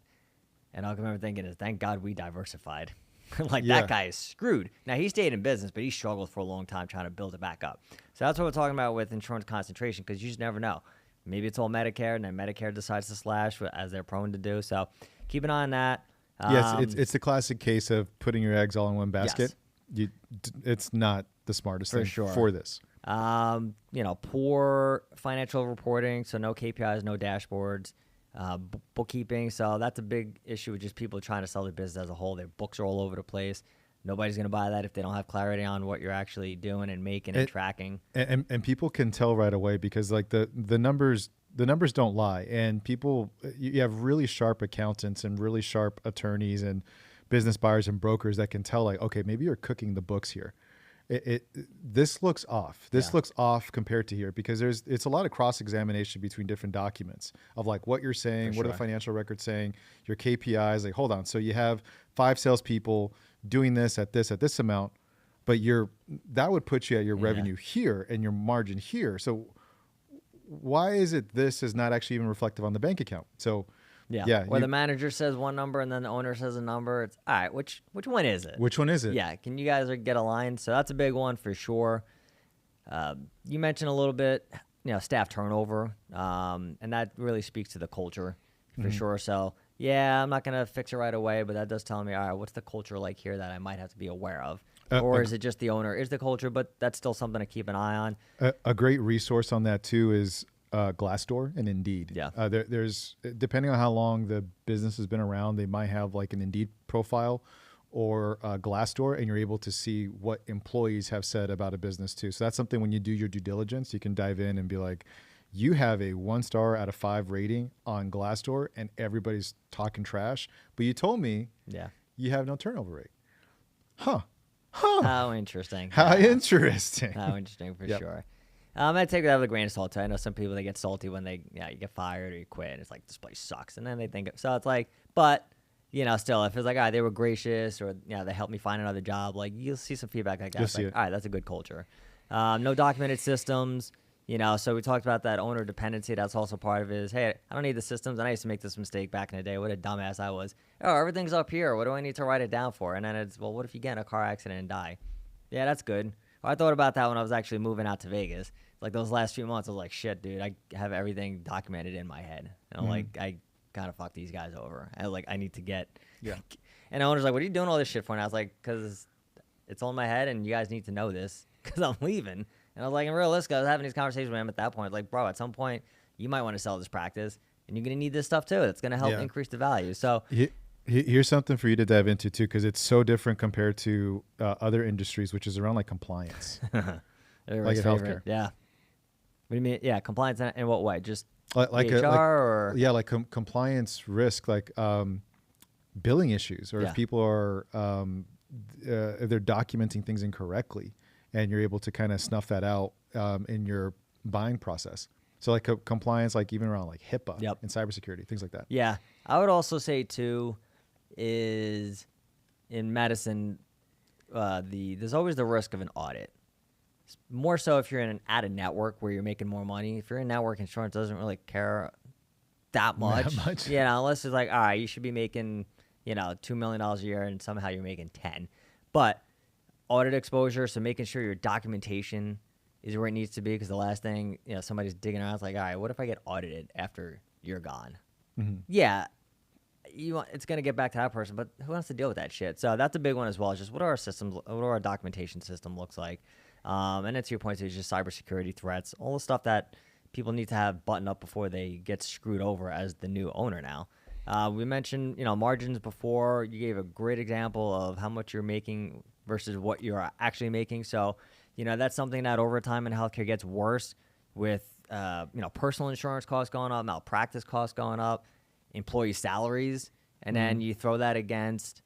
And I remember thinking, thank God we diversified. That guy is screwed. Now, he stayed in business, but he struggled for a long time trying to build it back up. So that's what we're talking about with insurance concentration, because you just never know. Maybe it's all Medicare, and then Medicare decides to slash, as they're prone to do. So keep an eye on that.
Yes, it's the classic case of putting your eggs all in one basket. Yes. It's not the smartest thing for this.
Poor financial reporting, so no KPIs, no dashboards. Bookkeeping, so that's a big issue with just people trying to sell their business as a whole. Their books are all over the place. Nobody's going to buy that if they don't have clarity on what you're actually doing and making and tracking.
And people can tell right away, because like the numbers don't lie. And people, you have really sharp accountants and really sharp attorneys and business buyers and brokers that can tell, like, okay, maybe you're cooking the books here. This looks off. This looks off compared to here, because it's a lot of cross-examination between different documents of like what you're saying, what are the financial records saying, your KPIs. Like, hold on, so you have 5 salespeople doing this at this amount, but that would put you at your revenue here and your margin here. So why is it this is not actually even reflective on the bank account? So
where the manager says one number and then the owner says a number. It's all right. Which one is it?
Which one is it?
Yeah. Can you guys get aligned? So that's a big one for sure. You mentioned a little bit, staff turnover, and that really speaks to the culture for sure. So I'm not gonna fix it right away, but that does tell me, all right, what's the culture like here that I might have to be aware of, or is it just the owner is the culture? But that's still something to keep an eye on.
A great resource on that too is Glassdoor and Indeed. There's depending on how long the business has been around, they might have like an Indeed profile or Glassdoor, and you're able to see what employees have said about a business too. So that's something when you do your due diligence, you can dive in and be like, you have a 1 star out of 5 rating on Glassdoor, and everybody's talking trash, but you told me you have no turnover rate.
How interesting.
How interesting.
How interesting for sure. I take that with a grain of salt. I know some people, they get salty when you get fired or you quit, and it's like, this place sucks. And then they think, so it's like, but, still, if it's like, they were gracious, or, they helped me find another job, like, you'll see some feedback like that.
You'll see it.
All right, that's a good culture. No documented systems, so we talked about that owner dependency. That's also part of it is, hey, I don't need the systems. And I used to make this mistake back in the day. What a dumbass I was. Oh, everything's up here. What do I need to write it down for? And then it's, well, what if you get in a car accident and die? Yeah, that's good. I thought about that when I was actually moving out to Vegas. Like those last few months, I was like, shit, dude, I have everything documented in my head. And I'm like, I kind of fucked these guys over. I need to get. And the owner's like, what are you doing all this shit for? And I was like, because it's all in my head, and you guys need to know this because I'm leaving. And I was like, in realistic, I was having these conversations with him at that point. Like, bro, at some point, you might want to sell this practice. and you're going to need this stuff too. That's going to help increase the value. So
here's something for you to dive into too, because it's so different compared to other industries, which is around like compliance, like in healthcare.
Yeah. What do you mean? Yeah, compliance in what way? Just
like
HR or
like compliance risk, like billing issues, or if people are if they're documenting things incorrectly, and you're able to kind of snuff that out in your buying process. So like compliance, like even around like HIPAA and cybersecurity, things like that.
Yeah, I would also say too, is in medicine, there's always the risk of an audit. More so if you're at a network where you're making more money. If you're in network, insurance doesn't really care that much. Unless it's like, all right, you should be making, $2 million a year and somehow you're making 10. But audit exposure, so making sure your documentation is where it needs to be, because the last thing, somebody's digging around, it's like, all right, what if I get audited after you're gone? Mm-hmm. Yeah, it's going to get back to that person, but who wants to deal with that shit? So that's a big one as well. Just what are our systems, what are our documentation system looks like? And then to your point, it's just cybersecurity threats, all the stuff that people need to have buttoned up before they get screwed over as the new owner now. We mentioned, margins before. You gave a great example of how much you're making versus what you're actually making. So, that's something that over time in healthcare gets worse with, personal insurance costs going up, malpractice costs going up, employee salaries. And then you throw that against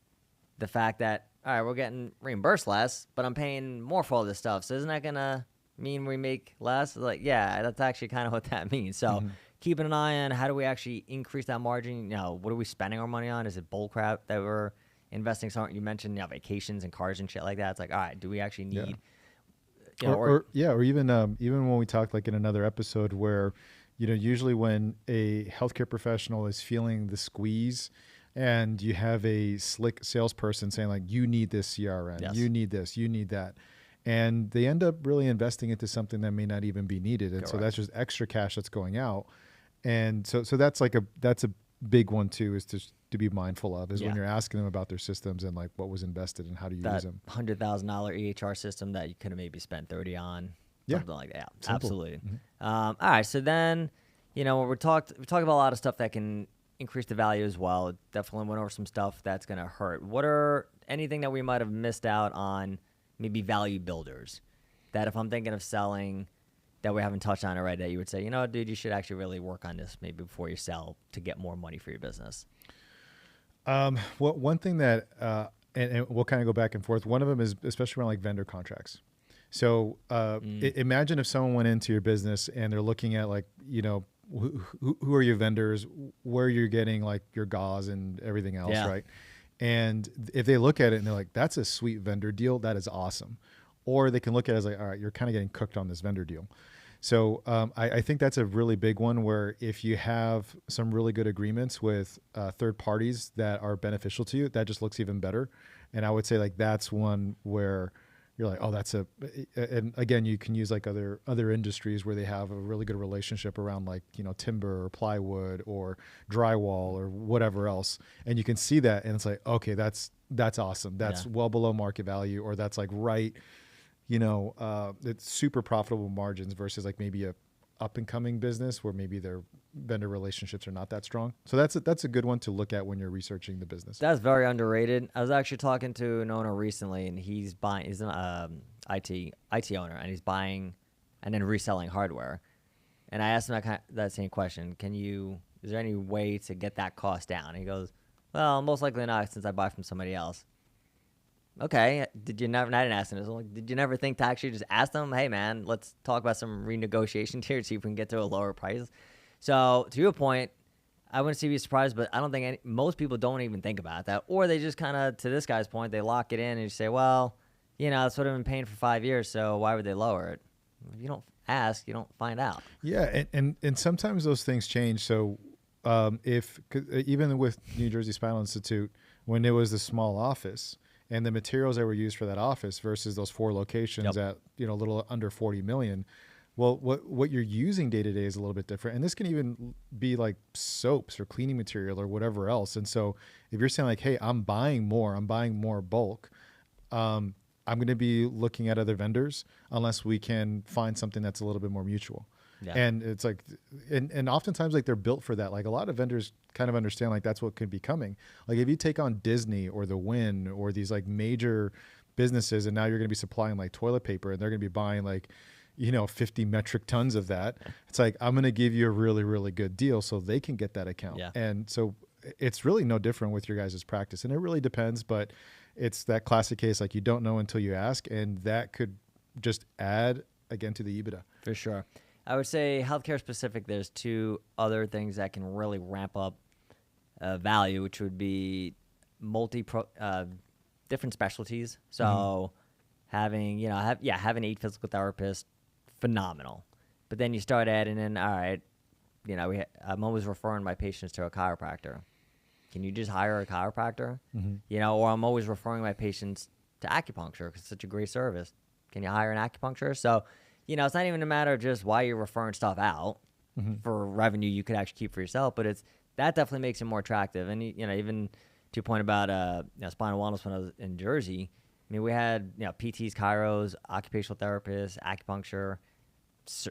the fact that, all right, we're getting reimbursed less, but I'm paying more for all this stuff. So isn't that going to mean we make less? Like, yeah, that's actually kind of what that means. So keeping an eye on how do we actually increase that margin? What are we spending our money on? Is it bull crap that we're investing? You mentioned vacations and cars and shit like that. It's like, all right, do we actually need...
Or even when we talked like in another episode where, usually when a healthcare professional is feeling the squeeze and you have a slick salesperson saying like, you need this CRM, you need this, you need that. And they end up really investing into something that may not even be needed. And so that's just extra cash that's going out. And so that's a big one too, is to be mindful of, is when you're asking them about their systems and like what was invested and how do you use them.
$100,000 EHR system that you could have maybe spent 30 on, something like that. Simple. Absolutely. All right. So then, when we talked about a lot of stuff that can increase the value as well. Definitely went over some stuff that's going to hurt. What are anything that we might have missed out on, maybe value builders, that if I'm thinking of selling that we haven't touched on already, that you would say, dude, you should actually really work on this maybe before you sell to get more money for your business?
Well, one thing that, and we'll kind of go back and forth. One of them is especially around like vendor contracts. So imagine if someone went into your business and they're looking at like, who are your vendors, where you're getting like your gauze and everything else, right? And if they look at it and they're like, that's a sweet vendor deal, that is awesome. Or they can look at it as like, all right, you're kind of getting cooked on this vendor deal. So I think that's a really big one, where if you have some really good agreements with third parties that are beneficial to you, that just looks even better. And I would say like that's one where you're like, oh, and again, you can use like other industries where they have a really good relationship around like, timber or plywood or drywall or whatever else. And you can see that and it's like, okay, that's awesome. That's well below market value, or that's like right, it's super profitable margins versus like maybe a up and coming business where maybe their vendor relationships are not that strong. So that's a good one to look at when you're researching the business.
That's very underrated. I was actually talking to an owner recently, and he's an IT owner, and he's buying and then reselling hardware. And I asked him that same question: is there any way to get that cost down? And he goes, well, most likely not, since I buy from somebody else. Okay, I didn't ask him. Like, did you never think to actually just ask them, hey man, let's talk about some renegotiation here, see if we can get to a lower price? So to your point, I wouldn't say be surprised, but I don't think most people don't even think about that, or they just kind of, to this guy's point, they lock it in and you say, well, that's what I've been paying for 5 years, so why would they lower it? If you don't ask, you don't find out.
Yeah, and sometimes those things change. So even with New Jersey Spinal Institute, when it was the small office, and the materials that were used for that office versus those 4 locations at a little under 40 million. Well, what you're using day to day is a little bit different, and this can even be like soaps or cleaning material or whatever else. And so, if you're saying like, "Hey, I'm buying more bulk," I'm going to be looking at other vendors unless we can find something that's a little bit more mutual.
Yeah.
And it's like, and oftentimes like they're built for that. Like a lot of vendors kind of understand like that's what could be coming. Like if you take on Disney or the Wynn or these like major businesses, and now you're going to be supplying like toilet paper, and they're going to be buying like, 50 metric tons of that. It's like, I'm going to give you a really, really good deal so they can get that account.
Yeah.
And so it's really no different with your guys' practice. And it really depends, but it's that classic case, like you don't know until you ask. And that could just add again to the EBITDA.
For sure. I would say healthcare specific, there's two other things that can really ramp up value, which would be different specialties. So having, having 8 physical therapists, phenomenal. But then you start adding in, all right, I'm always referring my patients to a chiropractor. Can you just hire a chiropractor? Or I'm always referring my patients to acupuncture because it's such a great service. Can you hire an acupuncture? So, it's not even a matter of just why you're referring stuff out for revenue you could actually keep for yourself, but that definitely makes it more attractive. And, even to your point about spinal wellness when I was in Jersey, I mean, we had, PTs, chiros, occupational therapists, acupuncture, a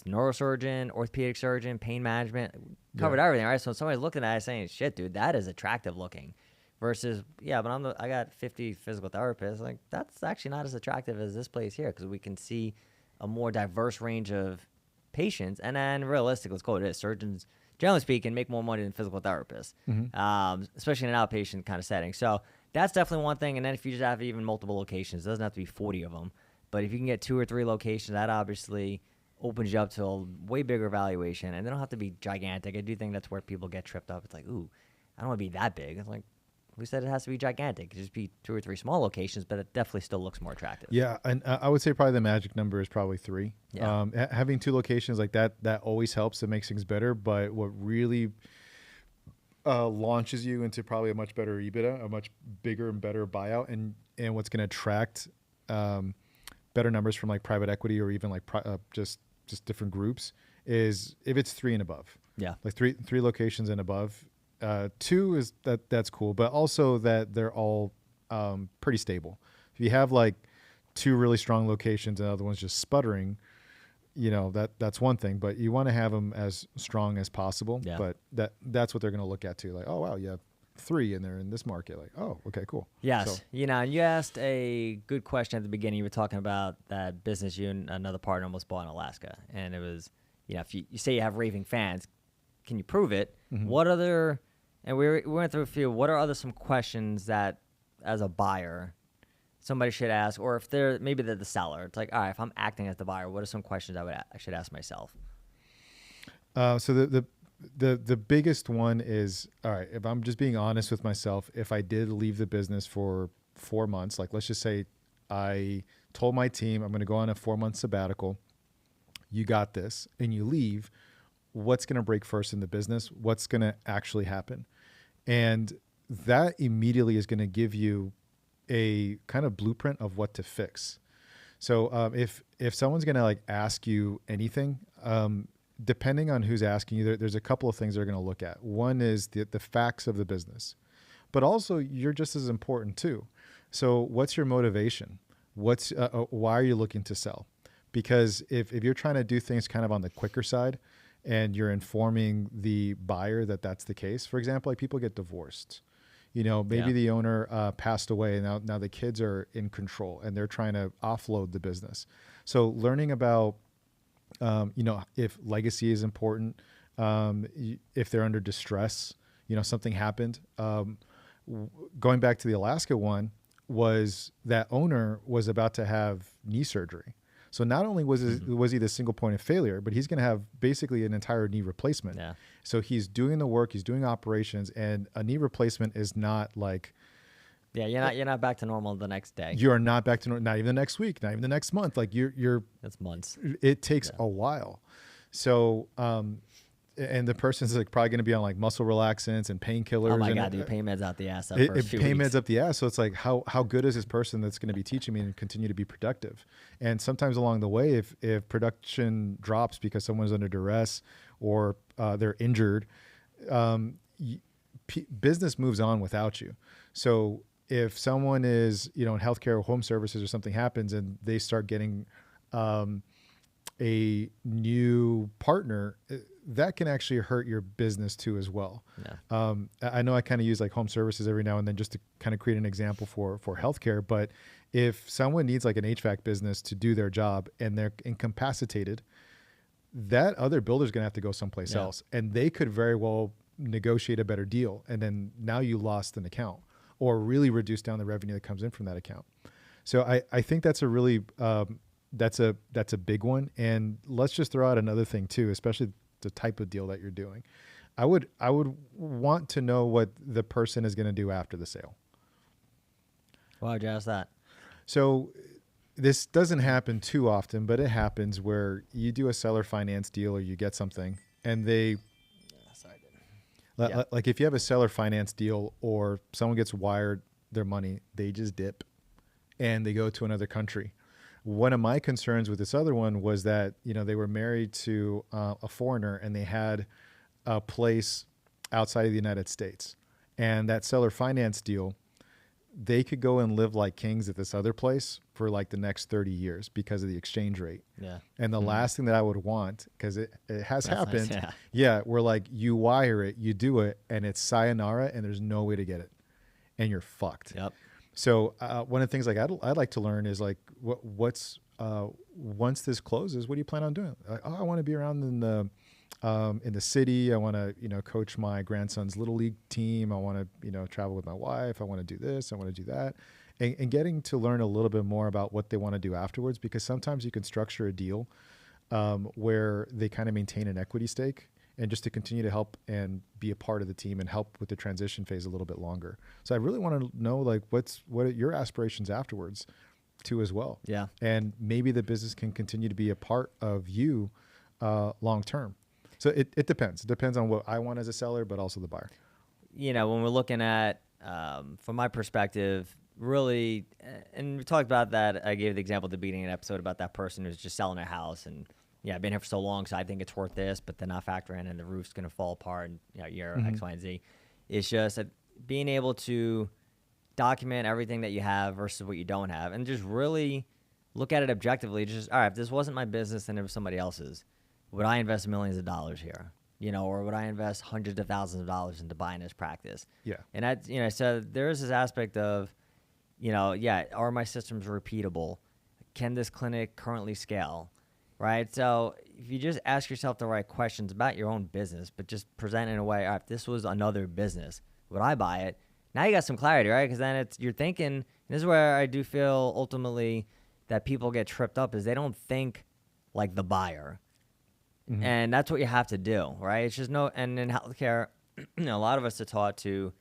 neurosurgeon, orthopedic surgeon, pain management, covered everything, right? So when somebody's looking at it saying, shit, dude, that is attractive looking versus, but I got 50 physical therapists. Like, that's actually not as attractive as this place here because we can see a more diverse range of patients. And then realistically, let's call it surgeons, generally speaking, make more money than physical therapists, especially in an outpatient kind of setting. So that's definitely one thing. And then if you just have even multiple locations, it doesn't have to be 40 of them. But if you can get 2 or 3 locations, that obviously opens you up to a way bigger valuation. And they don't have to be gigantic. I do think that's where people get tripped up. It's like, ooh, I don't want to be that big. It's like, we said it has to be gigantic. It could just be 2 or 3 small locations, but it definitely still looks more attractive.
Yeah, and I would say probably the magic number is probably 3.
Yeah.
Having 2 locations like that always helps. It makes things better. But what really launches you into probably a much better EBITDA, a much bigger and better buyout, and what's going to attract better numbers from like private equity or even like just different groups is if it's 3 and above.
Yeah,
like three locations and above. 2 is that's cool, but also that they're all pretty stable. If you have like 2 really strong locations and the other one's just sputtering, that's one thing. But you want to have them as strong as possible.
Yeah.
But that's what they're going to look at too. Like, oh wow, you have 3 and they're in this market. Like, oh, okay, cool.
Yes.
So,
and you asked a good question at the beginning. You were talking about that business you and another partner almost bought in Alaska. And it was, if you say you have raving fans, can you prove it? What other, and we went through a few, what are some questions that as a buyer somebody should ask, or if they're the seller, it's like, all right, if I'm acting as the buyer, what are some questions I should ask myself?
So the biggest one is, all right, if I'm just being honest with myself, if I did leave the business for 4 months, like let's just say I told my team I'm going to go on a 4-month sabbatical, you got this, and you leave, what's going to break first in the business? What's going to actually happen? And that immediately is going to give you a kind of blueprint of what to fix. So if someone's going to like ask you anything, depending on who's asking you, there's a couple of things they're going to look at. One is the facts of the business, but also you're just as important too. So what's your motivation? Why are you looking to sell? Because if you're trying to do things kind of on the quicker side and you're informing the buyer that that's the case, for example, like people get divorced, maybe the owner passed away and now the kids are in control and they're trying to offload the business. So learning about if legacy is important, if they're under distress, something happened. Going back to the Alaska one, was that owner was about to have knee surgery. So not only was he the single point of failure, but he's going to have basically an entire knee replacement. Yeah. So he's doing the work, he's doing operations, and a knee replacement is not like.
Yeah, you're not back to normal the next day.
You are not back to normal, not even the next week, not even the next month. Like you're.
That's months.
It takes a while. So, and the person's like probably going to be on like muscle relaxants and painkillers.
Oh my God, dude, pain meds out the ass.
Pain meds up the ass. So it's like, how good is this person that's going to be teaching me and continue to be productive? And sometimes along the way, if production drops because someone's under duress or they're injured, business moves on without you. So if someone is, in healthcare or home services or something happens and they start getting a new partner, that can actually hurt your business too as well.
Yeah.
I know I kind of use like home services every now and then just to kind of create an example for healthcare. But if someone needs like an HVAC business to do their job and they're incapacitated, that other builder is going to have to go someplace else, and they could very well negotiate a better deal. And then now you lost an account or really reduce down the revenue that comes in from that account. So I think that's a really, that's a big one. And let's just throw out another thing too, especially the type of deal that you're doing. I would want to know what the person is going to do after the sale.
Why would you ask that?
So this doesn't happen too often, but it happens where you do a seller finance deal or you get something and they, like if you have a seller finance deal or someone gets wired their money, they just dip and they go to another country. One of my concerns with this other one was that, they were married to a foreigner and they had a place outside of the United States. And that seller finance deal, they could go and live like kings at this other place for like the next 30 years because of the exchange rate.
Yeah.
And the last thing that I would want, because it has happened,
nice,
where like you wire it, you do it, and it's sayonara and there's no way to get it. And you're fucked.
Yep.
So one of the things like I'd like to learn is like what's once this closes, what do you plan on doing? Like, I want to be around in the city. I want to coach my grandson's little league team. I want to travel with my wife. I want to do this. I want to do that, and getting to learn a little bit more about what they want to do afterwards. Because sometimes you can structure a deal where they kind of maintain an equity stake. And just to continue to help and be a part of the team and help with the transition phase a little bit longer. So I really want to know like what are your aspirations afterwards too as well.
Yeah.
And maybe the business can continue to be a part of you long term. So it depends. It depends on what I want as a seller, but also the buyer.
When we're looking at, from my perspective, really, and we talked about that. I gave the example at the beginning of the episode about that person who's just selling their house and, I've been here for so long, so I think it's worth this, but then I factor in and the roof's going to fall apart and, year X, Y, and Z. It's just being able to document everything that you have versus what you don't have and just really look at it objectively. Just, all right, if this wasn't my business and it was somebody else's, would I invest millions of dollars here? Or would I invest hundreds of thousands of dollars into buying this practice?
Yeah.
And so there is this aspect of, are my systems repeatable? Can this clinic currently scale? Right. So if you just ask yourself the right questions about your own business, but just present in a way, all right, if this was another business, would I buy it? Now you got some clarity, right? Because then you're thinking, and this is where I do feel ultimately that people get tripped up is they don't think like the buyer. Mm-hmm. And that's what you have to do, right? It's just and in healthcare, a lot of us are taught to,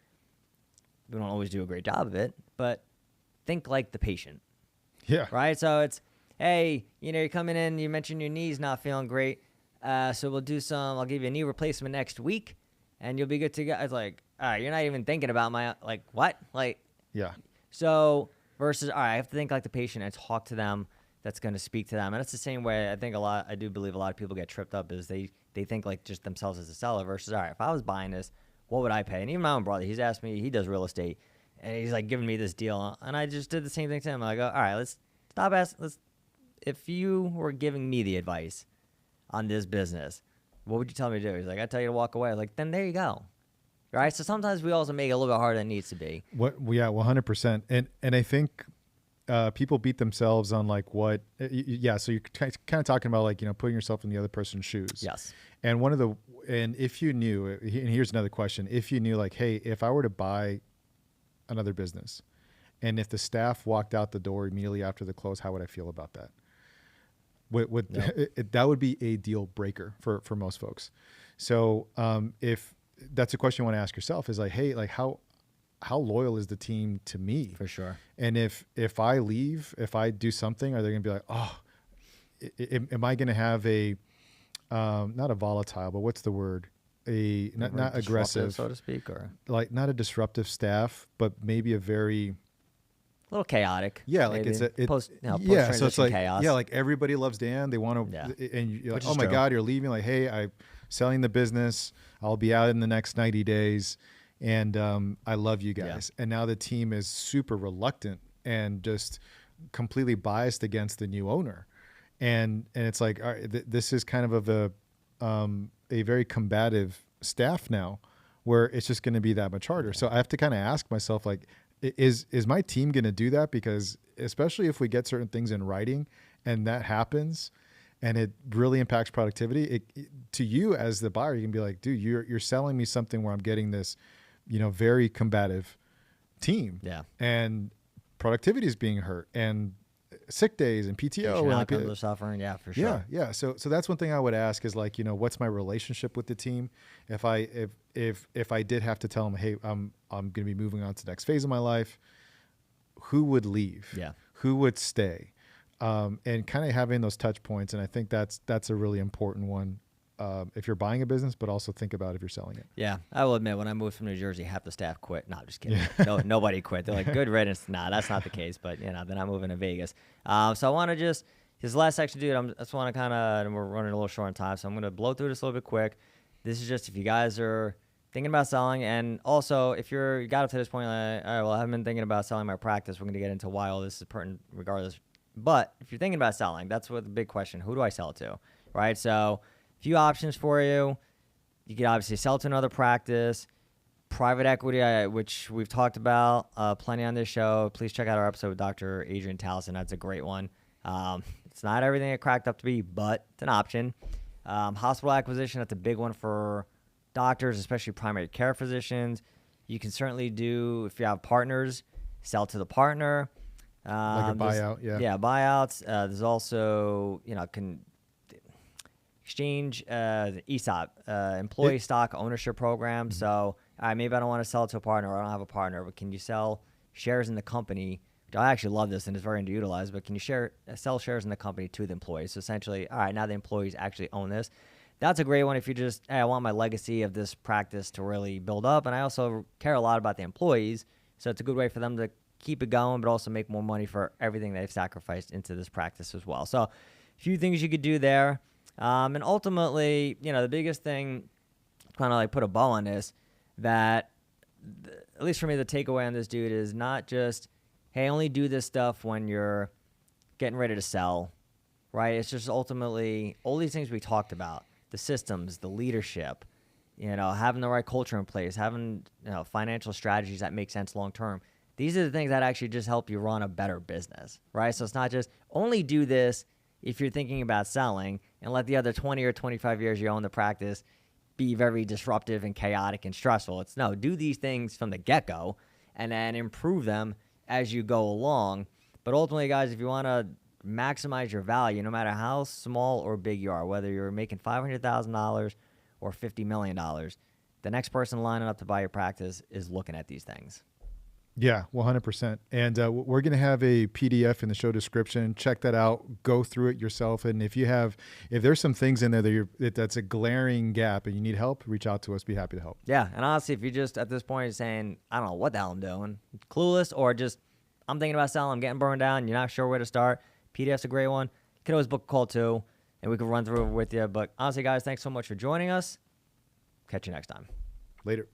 we don't always do a great job of it, but think like the patient.
Yeah.
Right. So it's, hey, you're coming in, you mentioned your knee's not feeling great. So we'll do I'll give you a knee replacement next week and you'll be good to go. It's like, all right, you're not even thinking about what?
Yeah.
So versus, all right, I have to think like the patient and talk to them. That's going to speak to them. And it's the same way I do believe a lot of people get tripped up is they think like just themselves as a seller versus, all right, if I was buying this, what would I pay? And even my own brother, he's asked me, he does real estate and he's like giving me this deal. And I just did the same thing to him. I go, all right, let's stop asking. If you were giving me the advice on this business, what would you tell me to do? He's like, I'd tell you to walk away. I was like, then there you go. Right? So sometimes we also make it a little bit harder than it needs to be.
Yeah, 100%. And I think people beat themselves on like what, so you're kind of talking about like, putting yourself in the other person's shoes.
Yes.
And if you knew, and here's another question, if you knew like, hey, if I were to buy another business and if the staff walked out the door immediately after the close, how would I feel about that? That would be a deal breaker for most folks. So if that's a question you want to ask yourself is like, hey, like how loyal is the team to me?
For sure.
And if I leave, if I do something, are they going to be like, oh, am I going to have a, not a volatile, but what's the word? Not aggressive,
so to speak, or
like not a disruptive staff, but maybe a very,
a little chaotic.
Yeah, like
maybe.
post
so it's like
chaos. Yeah, like everybody loves Dan. They want to, and you're like, oh my God, you're leaving. Like, hey, I'm selling the business. I'll be out in the next 90 days, and I love you guys. Yeah. And now the team is super reluctant and just completely biased against the new owner. and it's like, all right, this is kind of a very combative staff now, where it's just going to be that much harder. So I have to kind of ask myself, like, is my team going to do that? Because especially if we get certain things in writing and that happens and it really impacts productivity, to you as the buyer, you can be like, dude, you're selling me something where I'm getting this, very combative team.
Yeah.
And productivity is being hurt, and sick days and PTO and
outcomes are suffering. Yeah, for sure.
Yeah. So that's one thing I would ask is, like, what's my relationship with the team? If I did have to tell them, hey, I'm going to be moving on to the next phase of my life, who would leave?
Yeah.
Who would stay? And kind of having those touch points. And I think that's a really important one. If you're buying a business, but also think about if you're selling it.
Yeah, I will admit, when I moved from New Jersey, half the staff quit. No, I'm just kidding. No, nobody quit. They're like, good riddance. Nah, that's not the case. But they're not moving to Vegas. So I want to his last section, dude. I just want to and we're running a little short on time, so I'm gonna blow through this a little bit quick. This is just if you guys are thinking about selling, and also if you got up to this point, like, all right, well, I haven't been thinking about selling my practice. We're gonna get into why all this is pertinent, regardless. But if you're thinking about selling, that's what the big question: who do I sell to, right? So few options for you. You could obviously sell to another practice, private equity, which we've talked about plenty on this show. Please check out our episode with Dr. Adrian Tallison. That's a great one. It's not everything it cracked up to be, but it's an option. Hospital acquisition, that's a big one for doctors, especially primary care physicians. You can certainly do, if you have partners, sell to the partner.
Like a buyout, yeah.
Yeah, buyouts. There's also, exchange, the ESOP, employee stock ownership program.
Mm-hmm.
So, all right, maybe I don't want to sell it to a partner, or I don't have a partner, but can you sell shares in the company? I actually love this and it's very underutilized, but can you sell shares in the company to the employees? So essentially, all right, now the employees actually own this. That's a great one if you just, hey, I want my legacy of this practice to really build up. And I also care a lot about the employees. So it's a good way for them to keep it going, but also make more money for everything they've sacrificed into this practice as well. So a few things you could do there. And ultimately, the biggest thing, kind of like put a bow on this, that at least for me, the takeaway on this, dude, is not just, hey, only do this stuff when you're getting ready to sell, right? It's just ultimately all these things we talked about, the systems, the leadership, having the right culture in place, having financial strategies that make sense long term. These are the things that actually just help you run a better business, right? So it's not just only do this if you're thinking about selling, and let the other 20 or 25 years you own the practice be very disruptive and chaotic and stressful. It's no, do these things from the get-go and then improve them as you go along. But ultimately, guys, if you want to maximize your value, no matter how small or big you are, whether you're making $500,000 or $50 million, the next person lining up to buy your practice is looking at these things.
Yeah, 100%. And we're going to have a PDF in the show description. Check that out. Go through it yourself. And if there's some things in there that's a glaring gap and you need help, reach out to us. Be happy to help.
Yeah. And honestly, if you just at this point saying, I don't know what the hell I'm doing, clueless, or just I'm thinking about selling, I'm getting burned down, you're not sure where to start, PDF's a great one. You can always book a call too, and we can run through it with you. But honestly, guys, thanks so much for joining us. Catch you next time.
Later.